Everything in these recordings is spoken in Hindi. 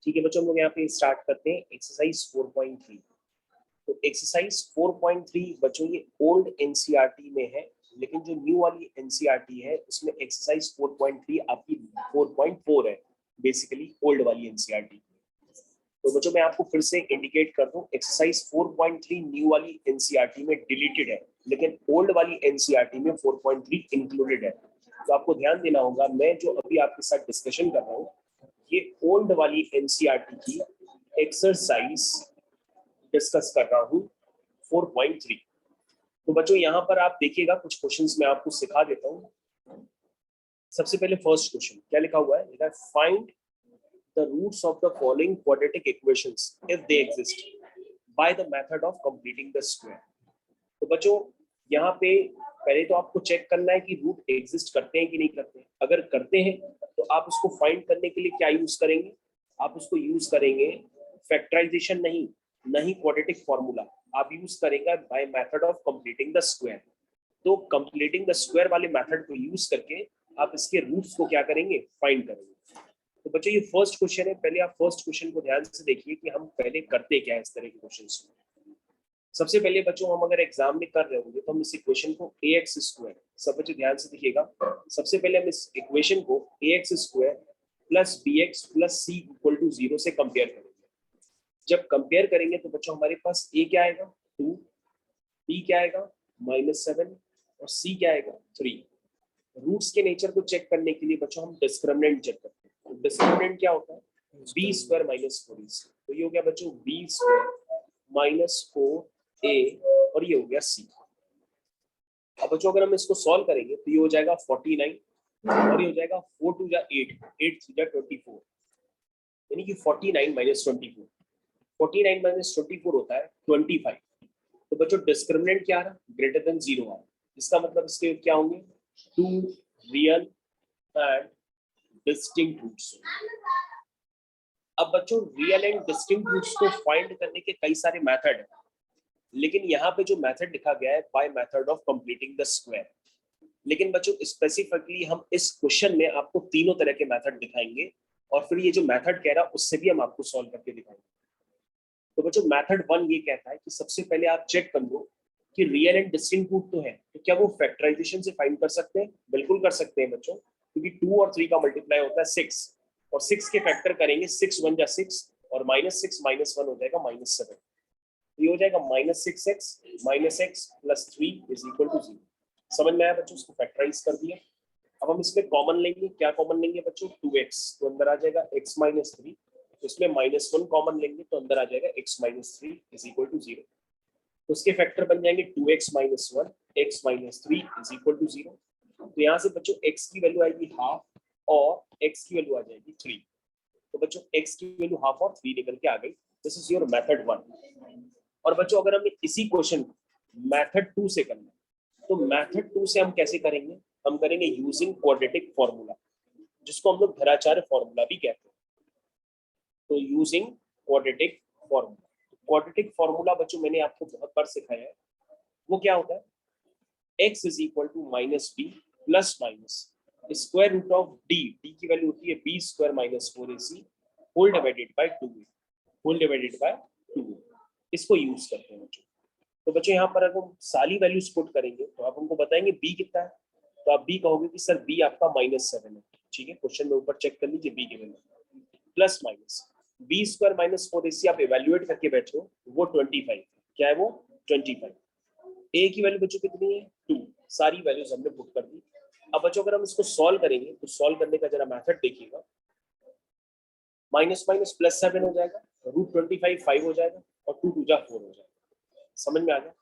ठीक है बच्चों, हम लोग यहाँ पे स्टार्ट करते हैं एक्सरसाइज 4.3। तो एक्सरसाइज 4.3 बच्चों ये ओल्ड एनसीईआरटी में है, लेकिन जो न्यू वाली एनसीईआरटी है उसमें एक्सरसाइज 4.3 आपकी 4.4 है, बेसिकली ओल्ड वाली एनसीईआरटी। तो बच्चों मैं आपको फिर से इंडिकेट कर दूं, एक्सरसाइज 4.3 न्यू वाली एनसीईआरटी में डिलीटेड है, लेकिन ओल्ड वाली एनसीईआरटी में 4.3 इंक्लूडेड है। तो आपको ध्यान देना होगा, मैं जो अभी आपके साथ डिस्कशन कर रहा हूँ ये ओल्ड वाली एनसीईआरटी की एक्सरसाइज डिस्कस कर रहा हूँ 4.3। तो बच्चों यहाँ पर आप देखिएगा, कुछ क्वेश्चंस मैं आपको सिखा देता हूँ। सबसे पहले फर्स्ट क्वेश्चन क्या लिखा हुआ है, find the roots of the following quadratic equations if they exist by the method of completing the square। तो बच्चों यहाँ पे पहले तो आपको चेक करना है कि रूट एग्जिस्ट करते हैं कि नहीं करते हैं। अगर करते हैं तो आप उसको फाइंड करने के लिए क्या यूज करेंगे, आप उसको यूज करेंगे फैक्टराइजेशन नहीं क्वाड्रेटिक फॉर्मूला, आप यूज करेंगे bye method of completing the square. तो कंप्लीटिंग द स्क्वायर वाले मेथड को यूज करके आप इसके रूट्स को क्या करेंगे, फाइंड करेंगे। तो बच्चों ये फर्स्ट क्वेश्चन है, पहले आप फर्स्ट क्वेश्चन को ध्यान से देखिए कि हम पहले करते क्या है इस तरह के क्वेश्चंस में। सबसे पहले बच्चों हम अगर एग्जाम में कर रहे होंगे तो हम इस इक्वेशन को ax स्क्वायर, सब बच्चों ध्यान से देखिएगा, सबसे पहले हम इस इक्वेशन को ax square plus bx plus c equal to 0 से कंपेयर करेंगे। जब कंपेयर करेंगे तो बच्चों हमारे पास a क्या आएगा 2, b क्या आएगा -7 और c क्या आएगा 3। रूट्स के नेचर को चेक करने के लिए बच्चों हम डिस्क्रिमिनेंट चेक करते हैं। तो डिस्क्रिमिनेंट क्या होता है, b स्क्वायर माइनस 4ac। तो ये हो गया बच्चों b स्क्वायर माइनस 4a और ये हो गया c। अब बच्चों अगर हम इसको सॉल्व करेंगे तो ये हो जाएगा 49 और ये हो जाएगा 4 2 जा 8, 8 3 जा 24, यानी कि 49 माइनस 24, 49 माइनस 24 होता है 25। तो बच्चों डिस्क्रिमिनेंट क्या आ रहा, ग्रेटर देन 0 आ रहा। इसका मतलब इसके क्या होंगे, 2 रियल एंड डिस्टिंक्ट रूट्स। अब बच्चों रियल एंड डिस्टिंक्ट रूट्स को फाइंड करने के कई सारे मेथड हैं, लेकिन यहाँ पे जो मेथड लिखा गया है bye method of completing the square. लेकिन बच्चों स्पेसिफिकली हम इस क्वेश्चन में आपको तीनों तरह के मेथड दिखाएंगे और फिर ये जो मेथड कह रहा है उससे भी हम आपको सॉल्व करके दिखाएंगे। तो बच्चों मेथड 1 ये कहता है कि सबसे पहले आप चेक कर लो कि रियल एंड डिस्टिंक्ट रूट तो है, तो क्या वो फैक्टराइजेशन से फाइंड कर सकते हैं, बिल्कुल कर सकते हैं बच्चों, क्योंकि 2 और 3 का मल्टीप्लाई होता है 6 और 6 के फैक्टर करेंगे 6 1 जा 6 और -6 -1 हो जाएगा -7। ये हो जाएगा -6x -x plus 3 is equal to 0। समझ में आया बच्चों, उसको फैक्टराइज कर दिया। अब हम इसमें कॉमन लेंगे, क्या कॉमन लेंगे बच्चों, 2x, तो अंदर आ जाएगा x -3, तो इसमें -1 कॉमन लेंगे तो अंदर आ जाएगा x -3 इज इक्वल टू 0। तो उसके फैक्टर बन जाएंगे 2x - 1 x -3 is equal to 0। तो यहाँ से बच्चों x की वैल्यू आएगी हाफ और x की वैल्यू आ जाएगी 3। तो बच्चों x की वैल्यू हाफ और 3 निकल के आ गई। This is your method 1। और बच्चों अगर हमें इसी क्वेश्चन को मेथड 2 से करना है तो मेथड 2 से हम कैसे करेंगे, हम करेंगे यूजिंग क्वाड्रेटिक फॉर्मूला, जिसको हम लोग घराचार्य फॉर्मूला भी कहते हैं। तो using quadratic formula, quadratic formula बच्चों मैंने आपको बहुत बार सिखाया है। वो क्या होता है, x is equal to -b plus minus square root of d, d की वैल्यू होती है b स्क्वायर माइनस 4ac whole divided by 2a, whole divided by 2a। इसको यूज करते हैं बच्चों। तो बच्चों यहाँ पर अगर हम सारी वैल्यूज पुट करेंगे तो आप हमको बताएंगे b कितना है, तो आप b कहोगे कि सर b आपका -7 है। ठीक है, क्वेश्चन में ऊपर चेक कर लीजिए b की वैल्यू प्लस माइनस b स्क्वायर माइनस 4ac आप इवैल्यूएट करके बैठे हो, वो 25, क्या है वो 25। a की वैल्यू बच्चों कितनी है 2, सारी वैल्यूज हमने पुट कर दी। अब बच्चों अगर हम इसको सॉल्व करेंगे तो सॉल्व करने का जरा मेथड देखिएगा, माइनस माइनस प्लस 7 हो जाएगा, √25 5 हो जाएगा और 2 2 जा 4 हो जाएगा। समझ में आ गया।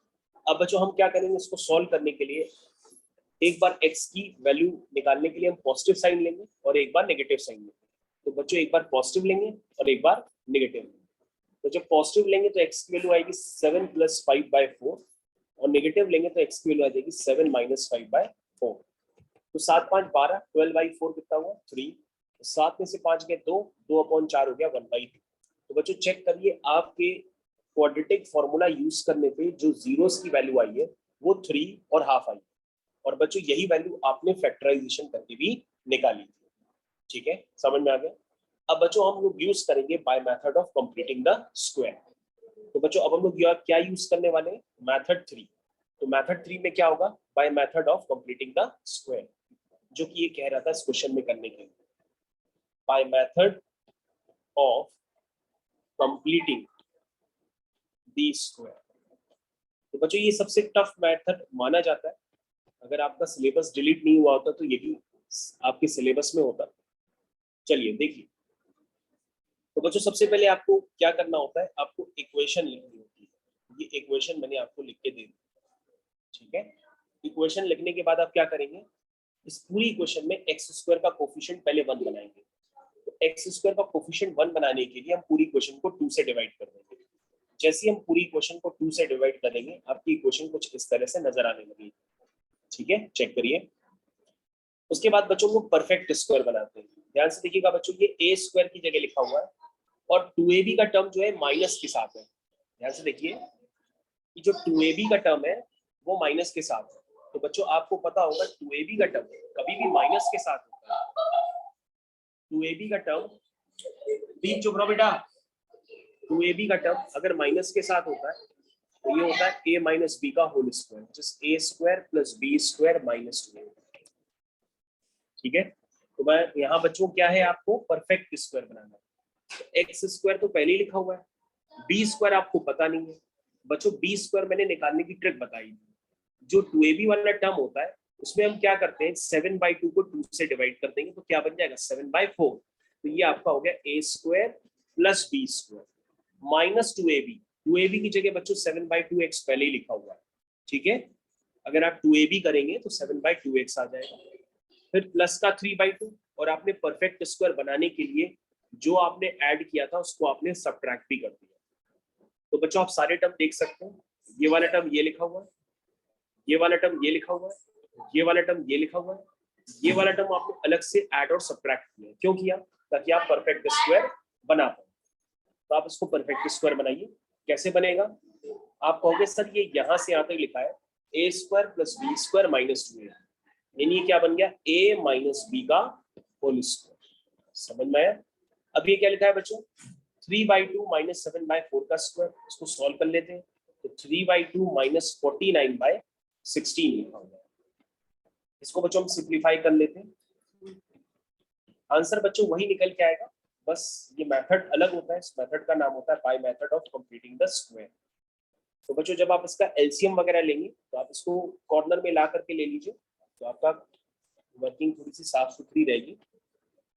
अब बच्चों हम क्या करेंगे, इसको सॉल्व करने के लिए एक बार x की वैल्यू निकालने के लिए हम पॉजिटिव साइन लेंगे और एक बार नेगेटिव साइन लेंगे। तो बच्चों एक बार पॉजिटिव लेंगे और एक बार नेगेटिव लेंगे। तो जब पॉजिटिव लेंगे तो x की वैल्यू आएगी 7 + 5/4 और नेगेटिव लेंगे तो x की वैल्यू आ जाएगी 7 - 5/4। तो 7 5 12, 12/4 कितना हुआ 3। तो 7 में से 5 गए 2, 2/4 हो गया 1/3। तो बच्चों चेक करिए आपके क्वाड्रेटिक फॉर्मूला यूज करने पे जो जीरोस की वैल्यू आई है वो 3 और हाफ आई, और बच्चों यही वैल्यू आपने फैक्टराइजेशन करके भी निकाली थी। ठीक है, समझ में आ गया। अब बच्चों हम लोग यूज करेंगे bye method of completing the square. तो बच्चों अब हम लोग क्या यूज करने वाले हैं, मेथड 3। तो मेथड 3 में क्या होगा, bye method of completing the square, जो कि ये कह रहा था इस क्वेश्चन में करने के लिए, bye method of completing the square. तो बच्चों ये सबसे टफ मेथड माना जाता है। अगर आपका सिलेबस डिलीट नहीं हुआ होता तो ये भी आपके सिलेबस में होता। चलिए देखिए, तो बच्चों सबसे पहले आपको क्या करना होता है, आपको इक्वेशन लिखनी होती है। ये इक्वेशन मैंने आपको लिख के दे दी, ठीक है। इक्वेशन लिखने के बाद आप क्या करेंगे, इस पूरी इक्वेशन में एक्स स्क्वायर का कोफिशिएंट पहले 1 बनाएंगे। तो एक्स स्क्वायर का कोफिशिएंट 1 बनाने के लिए हम पूरी इक्वेशन को 2 से डिवाइड कर देंगे। जैसे हम पूरी इक्वेशन को 2 से डिवाइड करेंगे, आपकी इक्वेशन कुछ इस तरह से नजर आने लगेगी, ठीक है। चेक करिए। उसके बाद बच्चों को परफेक्ट स्क्वायर बनाते हैं। ध्यान से देखिएगा बच्चों, ये ए स्क्वायर की जगह लिखा हुआ है और 2ab का टर्म जो है माइनस के साथ है। ध्यान से देखिए कि जो 2ab का टर्म है वो माइनस के साथ है। तो बच्चों आपको पता होगा 2ab का टर्म कभी भी माइनस के साथ होता है। 2ab का टर्म, बीच चुप रहो बेटा, 2ab का टर्म अगर माइनस के साथ होता है तो ये होता है a माइनस बी का होल स्क्वायर, जिस a square plus b square minus 2। ठीक है। तो मैं यहाँ बच्चों क्या है, आपको परफेक्ट स्क्वायर बनाना है। एक्स स्क्वायर तो पहले ही लिखा हुआ है, बी स्क्वायर आपको पता नहीं है। बच्चों बी स्क्वायर मैंने निकालने की ट्रिक बताई थी। जो 2ab वाला टर्म होता है उसमें हम क्या करते हैं, 7/2 को 2 से डिवाइड कर देंगे तो क्या बन जाएगा 7/4। तो ये आपका हो गया a square plus b square minus 2ab। 2ab की जगह बच्चों 7/2x पहले ही लिखा हुआ है, ठीक है। अगर आप 2ab करेंगे तो 7/2x आ जाएगा, फिर प्लस का 3/2, और आपने परफेक्ट स्क्वायर बनाने के लिए जो आपने ऐड किया था उसको आपने सब्ट्रैक्ट भी कर दिया। तो बच्चों आप सारे टर्म देख सकते हैं, ये वाला टर्म ये लिखा हुआ है, ये वाला टर्म ये लिखा हुआ है, ये वाला टर्म ये लिखा हुआ है, ये वाला टर्म आपने अलग से ऐड और सब्ट्रैक्ट किया। क्यों किया, ताकि आप परफेक्ट स्क्वायर बना पाए। तो आप इसको परफेक्ट स्क्वायर बनाइए। कैसे बनेगा, आप कहोगे सर ये यहाँ से यहाँ तक लिखा है a square plus b square minus 2a, यानी क्या बन गया a माइनस बी का होल स्क्वायर। समझ में आया। अब ये क्या लिखा है बच्चों, 3/2 माइनस 7/4 का स्क्वायर। इसको सॉल्व कर लेते हैं। तो 3/2 माइनस 49/16 लिखा हुआ है। इसको बच्चों हम सिंप्लीफाई कर लेते हैं, आंसर बच्चों वही निकल के आएगा। बस ये मेथड अलग होता है, इस मेथड का नाम होता है bye method of completing the square. तो बच्चों जब आप इसका एलसीएम वगैरह लेंगे तो आप इसको कॉर्नर में ला करके ले लीजिए, तो आपका वर्किंग थोड़ी सी साफ सुथरी रहेगी।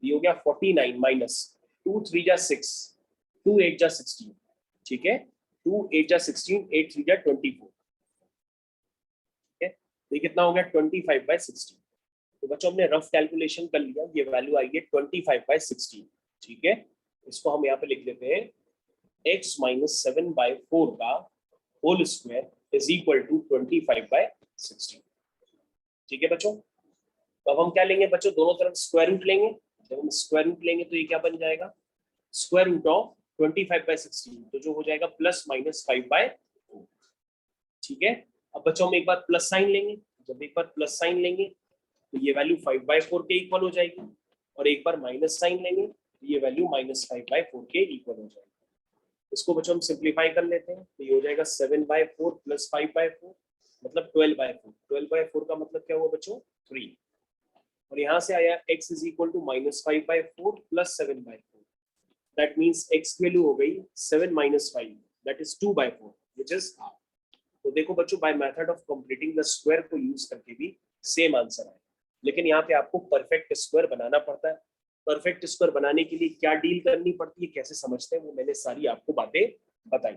ये हो गया 49 माइनस 2 3 जा 6, 2 8 जा 16, ठीक है। 2 8 जा 16, 8 3 जा 24, ठीक है। तो ये कितना हो गया 25/16। तो बच्चों हमने रफ कैलकुलेशन कर लिया, ये वैल्यू आई है 25/16, ठीक है। इसको हम यहाँ पे लिख लेते हैं x माइनस 7/4 का whole square is equal to 25/16, ठीक है बच्चों। तो अब हम क्या लेंगे बच्चों, दोनों तरफ स्क्वायर रूट लेंगे। जब हम स्क्वायर रूट लेंगे तो ये क्या बन जाएगा, स्क्वायर रूट ऑफ 25/16, तो जो हो जाएगा प्लस माइनस 5/4, ठीक है। अब बच्चों हम एक बार प्लस साइन लेंगे, जब एक बार प्लस साइन लेंगे तो ये वैल्यू 5/4 के इक्वल हो जाएगी, और एक बार माइनस साइन लेंगे तो ये वैल्यू माइनस 5/4 के इक्वल हो जाएगी। इसको बच्चों हम सिंप्लीफाई कर लेते हैं, तो ये हो जाएगा 7/4 प्लस 5/4 मतलब 12/4। 12/4 का मतलब क्या हुआ बच्चों 3, और यहाँ से आया x is equal to minus 5/4 plus 7/4। That means x की वैल्यू हो गई 7 minus 5, that is 2/4 which is half. तो देखो बच्चों by method of completing the square को यूज करके भी सेम आंसर आया, लेकिन यहाँ पे आपको परफेक्ट स्क्वायर बनाना पड़ता है। परफेक्ट स्क्वायर बनाने के लिए क्या डील करनी पड़ती है, कैसे समझते हैं, वो मैंने सारी आपको बातें बताई,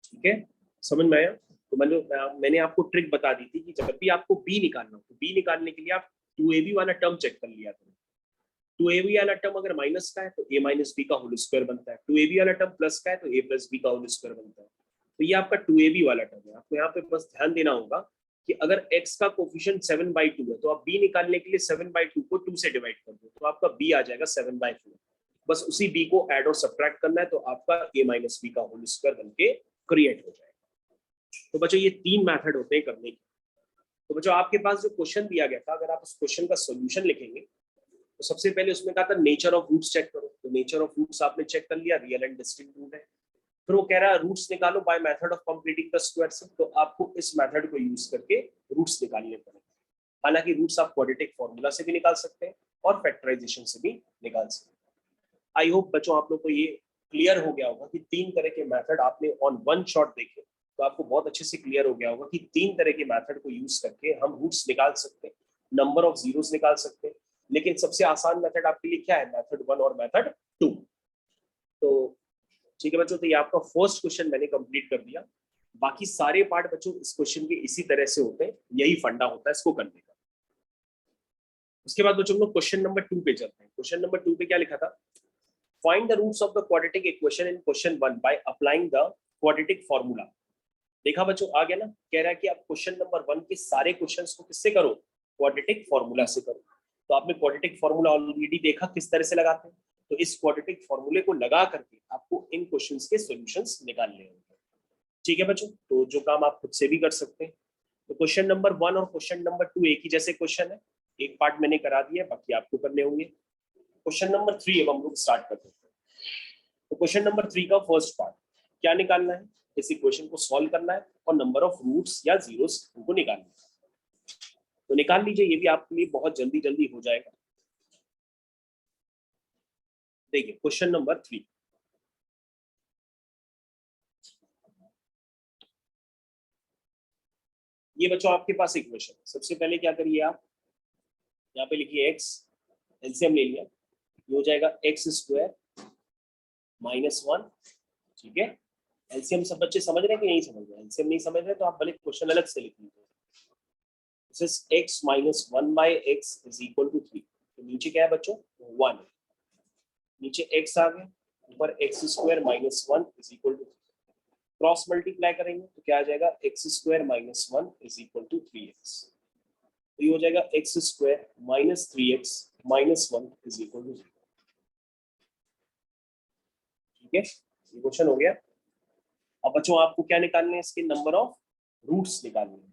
ठीक है। समझ में आया। तो मैंने आपको ट्रिक बता दी थी कि जब भी आपको बी निकालना हो तो बी निकालने के लिए आप 2ab वाला टर्म चेक कर लिया करो। 2ab वाला टर्म अगर माइनस का है तो a माइनस बी का होल स्क्वायर बनता है, 2ab वाला टर्म प्लस का है तो a प्लस बी का होल स्क्वायर बनता है। तो ये आपका 2ab वाला टर्म है। आपको यहाँ पे बस ध्यान देना होगा कि अगर x का कोफिशिएंट 7/2 है तो आप b निकालने के लिए 7/2 को 2 से डिवाइड कर दो, तो आपका b आ जाएगा 7/4। बस उसी b को ऐड और सब्ट्रैक्ट करना है, तो आपका a माइनस बी का होल स्क्वायर बनके क्रिएट हो जाएगा। तो बच्चों ये 3 मेथड होते हैं करने के। तो बच्चों आपके पास जो क्वेश्चन दिया गया था, अगर आप उस क्वेश्चन का सॉल्यूशन लिखेंगे तो सबसे पहले उसमें कहा था नेचर ऑफ रूट्स चेक करो, तो नेचर ऑफ रूट्स आपने चेक कर लिया, रियल एंड डिस्टिंक्ट रूट है। फिर वो कह रहा है रूट्स निकालो bye method of completing the square से, तो आपको इस मेथड को यूज करके रूट्स निकालने पड़ेंगे। हालांकि रूट्स आप क्वाड्रेटिक फॉर्मूला से भी निकाल सकते हैं और फैक्टराइजेशन से भी निकाल सकते हैं। आई होप बच्चों आप लोग को ये क्लियर हो गया होगा कि 3 तरह के मेथड आपने ऑन वन शॉट देखे, तो आपको बहुत अच्छे से क्लियर हो गया होगा कि 3 तरह के मेथड को यूज करके हम रूट्स निकाल सकते हैं, नंबर ऑफ जीरोस निकाल सकते हैं। लेकिन सबसे आसान मेथड आपके लिए क्या है? मेथड 1 और मेथड 2। तो ठीक है बच्चों, तो ये आपका फर्स्ट क्वेश्चन मैंने कंप्लीट कर दिया। बाकी सारे पार्ट बच्चों इस क्वेश्चन के इसी तरह से होते हैं, यही फंडा होता है इसको करने का। उसके बाद बच्चों लोग क्वेश्चन नंबर 2 पे चलते हैं। क्वेश्चन नंबर 2 पे क्या लिखा था? Find the roots of the quadratic equation in question 1 by applying the quadratic formula. देखा बच्चों, आ गया ना? कह रहा है कि आप क्वेश्चन नंबर 1 के सारे क्वेश्चंस को किससे करो? क्वाड्रेटिक फॉर्मूला से करो। तो आपने क्वाड्रेटिक फॉर्मूला ऑलरेडी देखा किस तरह से लगाते हैं, तो इस क्वाड्रेटिक फॉर्मूले को लगा करके आपको इन क्वेश्चंस के सॉल्यूशंस निकालने होंगे। ठीक है बच्चों, तो जो काम आप खुद से भी कर सकते हैं। तो क्वेश्चन नंबर 1 और क्वेश्चन नंबर 2 एक ही जैसे क्वेश्चन है, एक पार्ट मैंने करा दिया, बाकी आपको करने होंगे। क्वेश्चन नंबर 3 अब हम लोग स्टार्ट करते हैं। तो क्वेश्चन नंबर 3 का फर्स्ट पार्ट क्या निकालना है? इस इक्वेशन को सॉल्व करना है और नंबर ऑफ रूट्स या जीरोस उनको निकालना है। तो निकाल लीजिए, ये भी आपके लिए बहुत जल्दी जल्दी हो जाएगा। देखिए क्वेश्चन नंबर 3, ये बच्चों आपके पास इक्वेशन। सबसे पहले क्या करिए आप, यहाँ पे लिखिए x, एलसीएम ले लिया, ये हो जाएगा एक्स स्क्वायर -1। ठीक है, एलसीएम सब बच्चे समझ रहे हैं कि नहीं समझ रहे? एलसीएम नहीं समझ रहे तो आप भले क्वेश्चन अलग से लिख लीजिए। This is x - 1 by x is equal to 3। तो नीचे क्या है बच्चों? 1, नीचे x आ गया, ऊपर x square -1 is equal to 3। Cross multiply करेंगे तो क्या आ जाएगा? x square -1 is equal to 3x। तो ये हो जाएगा x square -3x - 1 is equal to 0। ठीक है, ये क्वेश्चन हो गया। अब बच्चों आपको क्या निकालने हैं? इसके नंबर ऑफ रूट्स निकालने हैं।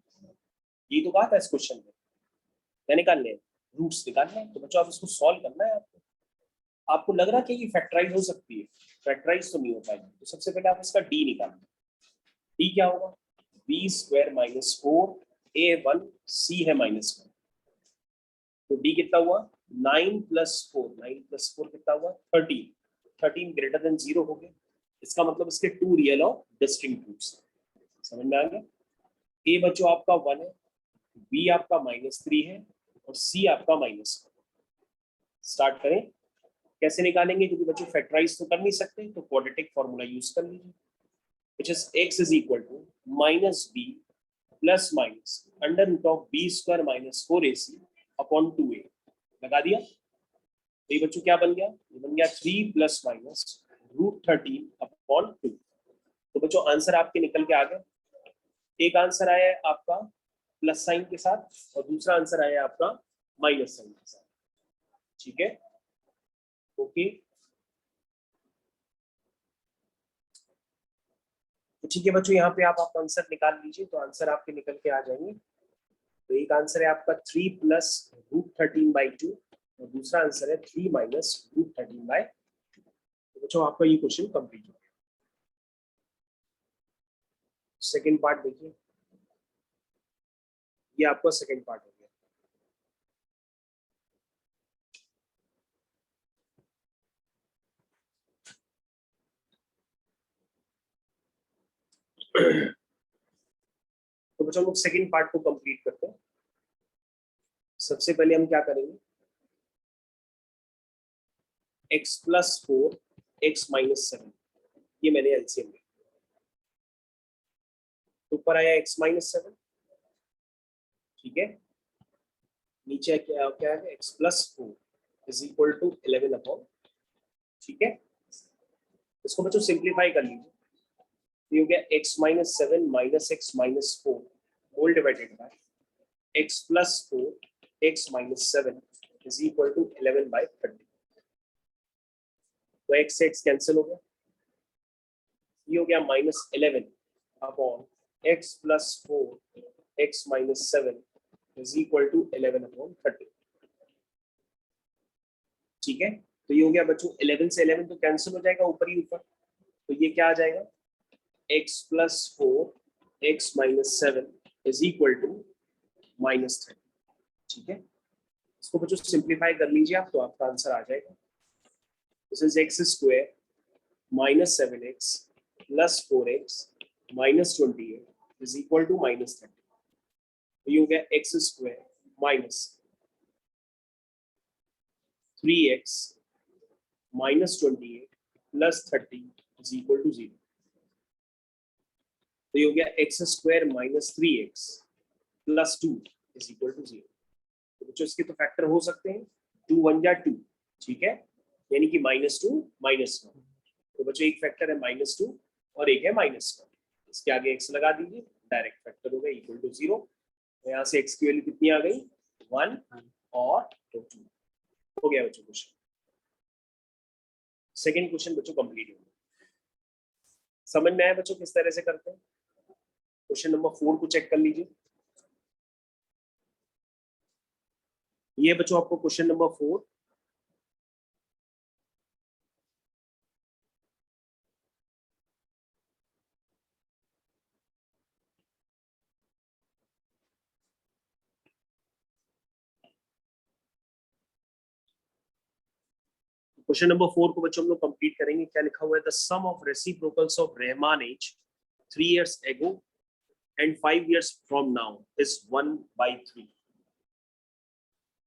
ये तो कहा था इस क्वेश्चन में, क्या निकालने हैं? रूट्स निकालने हैं। तो बच्चों आप इसको सॉल्व करना है आपको। आपको लग रहा है कि ये फैक्टराइज हो सकती है? फैक्टराइज तो नहीं हो पाएगी। तो सबसे पहले आप इसका डी निकालना। डी क्या होगा? बी स्क्वायर -4 a1 c है -1। तो डी कितना हुआ? 9 + 4, 9 + 4 कितना हुआ? 13। 13 ग्रेटर देन 0 हो गया। इसका मतलब इसके 2 रियल और डिस्टिंक्ट रूट्स। समझ में आ गया? ए बच्चों आपका 1 है, बी आपका -3 है और सी आपका -1। स्टार्ट करें। कैसे निकालेंगे? क्योंकि बच्चों फैक्टराइज तो कर नहीं सकते, तो क्वाड्रेटिक फॉर्मूला यूज कर लीजिए, which is x is equal to -b plus minus under root of b square minus 4ac upon 2a। लगा दिया। तो ये बच्चों क्या बन गया? ये बन गया 3 + -√13 upon 2। तो बच्चों आंसर आपके निकल के आ गए। एक आंसर आया है आपका प्लस साइन के साथ और दूसरा आंसर आया है आपका माइनस साइन के साथ। ठीक है, ओके। तो ठीक है बच्चों, यहाँ पे आप आंसर निकाल लीजिए, तो आंसर आपके निकल के आ जाएंगे। तो एक आंसर है आपका 3 + √13/2 और दूसरा आंसर है 3 - √13/2। तो बच्चों आपका ये क्वेश्चन कंप्लीट हो गया। सेकंड पार्ट देखिए, ये आपका सेकंड पार्ट हो गया। तो बच्चों हम लोग सेकंड पार्ट को कंप्लीट करते हैं। सबसे पहले हम क्या करेंगे? x + 4 x - 7, ये मैंने एलसीएम लिया। ऊपर आया x - 7, ठीक है। नीचे क्या क्या है? x + 4 is equal to 11/। ठीक है, इसको बच्चों सिंप्लीफाई कर लीजिए। ये हो गया x - 7 - x - 4 whole divided by x + 4 x - 7 is equal to 11/30। तो x से x कैंसिल हो गया, ये हो गया -11 upon x + 4 x - 7 is equal to 11/30। ठीक है, तो ये हो गया बच्चों 11 से 11 तो कैंसिल हो जाएगा ऊपर ही ऊपर, तो ये क्या आ जाएगा x plus 4 x minus 7 is equal to -30। ठीक है, इसको बच्चों सिंप्लीफाई कर लीजिए आप, तो आपका आंसर आ जाएगा। This is x square minus 7x plus 4x minus 28 is equal to -30। तो ये हो गया x square minus 3x minus 28 plus 30 is equal to 0। तो ये हो गया x square minus 3x plus 2 is equal to 0। तो बच्चों इसके तो फैक्टर हो सकते हैं, 2 1 जा 2, ठीक है, यानी कि -2 -1। तो बच्चों एक फैक्टर है -2 और एक है -1, इसके आगे x लगा दीजिए, डायरेक्ट फैक्टर हो गया इक्वल टू 0। तो यहाँ से x की वैल्यू कितनी आ गई 1 और 2 हो गया बच्चों क्वेश्चन। सेकेंड क्वेश्चन बच्चों कंप्लीट हो गया। समझ में आया बच्चों किस तरह से करते हैं? क्वेश्चन नंबर 4 को चेक कर लीजिए। ये बच्चों आपको क्वेश्चन नंबर 4। क्वेश्चन नंबर 4 को बच्चों हम लोग कंप्लीट करेंगे। क्या लिखा हुआ है? The sum of reciprocals of Rahman age 3 years ago and 5 years from now is 1/3।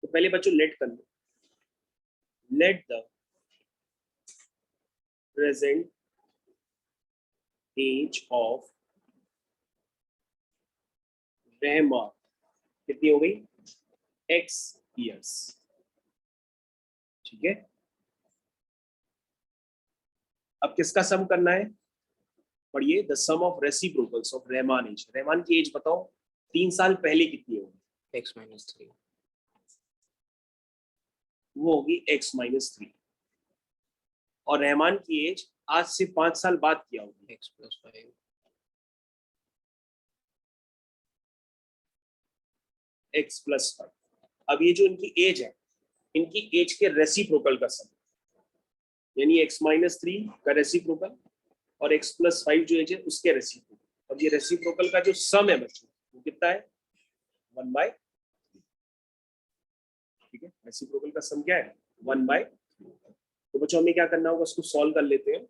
तो पहले बच्चों लेट कर लो, let the present age of Rahman कितनी हो गई x years। ठीक है, अब किसका सम करना है? पढ़िए, the sum of reciprocals of Rahman age. Rahman की एज बताओ 3 साल पहले कितनी होगी? x minus 3, वो होगी x माइनस 3। और रहमान की एज आज से 5 साल बाद क्या होगी? x plus 5, x plus 5। अब ये जो इनकी एज है, इनकी एज के रेसिप्रोकल का सम, यानी x माइनस 3 का रेसिप्रोकल और x प्लस 5 जो एज है उसके रेसिप्रोकल। अब ये रेसिप्रोकल का जो सम है बच्चों वो कितना है? 1/3। ठीक है, रेसिप्रोकल का सम क्या है? 1/3। तो बच्चों हमें क्या करना होगा, उसको सॉल्व कर लेते हैं।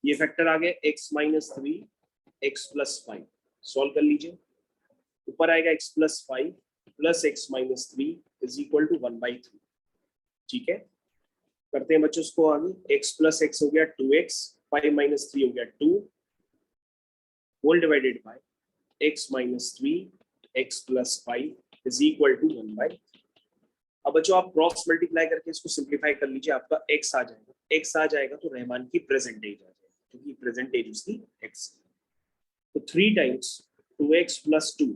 ये फैक्टर आ गए x minus 3 x plus 5, solve कर लीजिए। ऊपर आएगा x plus 5 plus x minus 3 is equal to 1/3। ठीक है, करते हैं बच्चों उसको आगे। x प्लस x हो गया 2x, 5 माइनस 3 हो गया 2, whole divided by x minus 3 x plus 5 is equal to 1/3। अब बच्चों आप क्रॉस मल्टीप्लाई करके इसको सिंप्लीफाई कर लीजिए, आपका x आ जाएगा। x आ जाएगा तो रहमान की प्रेजेंट एज आ जाएगी, क्योंकि प्रेजेंट एज उसकी x। तो 3 times 2x plus 2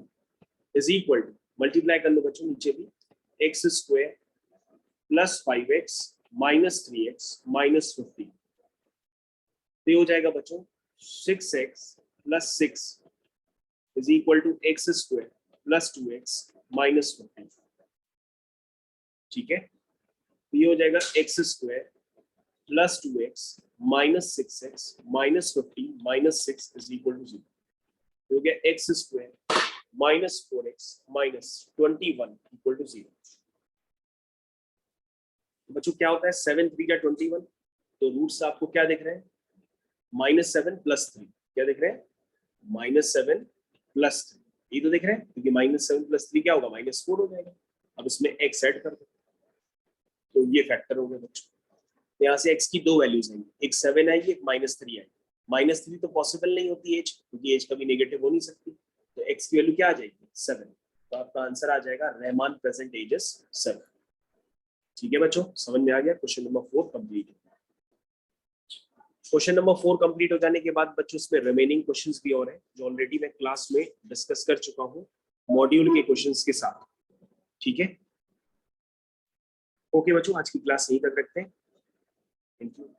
is equal to, multiply कर लो बच्चों नीचे भी, x square plus 5x minus 3x minus 15। तो ये हो जाएगा बच्चों 6x plus 6 is equal to x square plus 2x minus 15। ठीक है, तो ये हो जाएगा x square plus 2x minus 6x minus 15 minus 6 is equal to 0। हो गया x square minus 4x minus 21 equal to 0। बच्चों क्या होता है 7 3 या 21? तो रूट्स आपको क्या दिख रहे हैं? -7 प्लस 3। क्या दिख रहे हैं? -7 प्लस 3, ये तो दिख रहे हैं, क्योंकि -7 प्लस 3 क्या होगा? -4 हो जाएगा। अब इसमें x ऐड कर दो, तो ये फैक्टर हो गया बच्चों। तो यहाँ से x की 2 वैल्यूज आएंगी, एक 7 आएगी, एक -3 आएगी। -3 तो पॉसिबल नहीं होती एज, क्योंकि एज कभी नेगेटिव हो नहीं सकती। तो x की वैल्यू क्या आ जाएगी? 7। तो आपका आंसर आ जाएगा रहमान प्रेजेंट एज इज 7। ठीक है बच्चों, समझ में आ गया? क्वेश्चन नंबर 4 कंप्लीट है। क्वेश्चन नंबर 4 कंप्लीट हो जाने के बाद बच्चों इसमें रिमेनिंग क्वेश्चंस भी और हैं, जो ऑलरेडी मैं क्लास में डिस्कस कर चुका हूँ मॉड्यूल के क्वेश्चंस के साथ। ठीक है, ओके बच्चों, आज की क्लास यहीं तक रखते हैं। Thank you.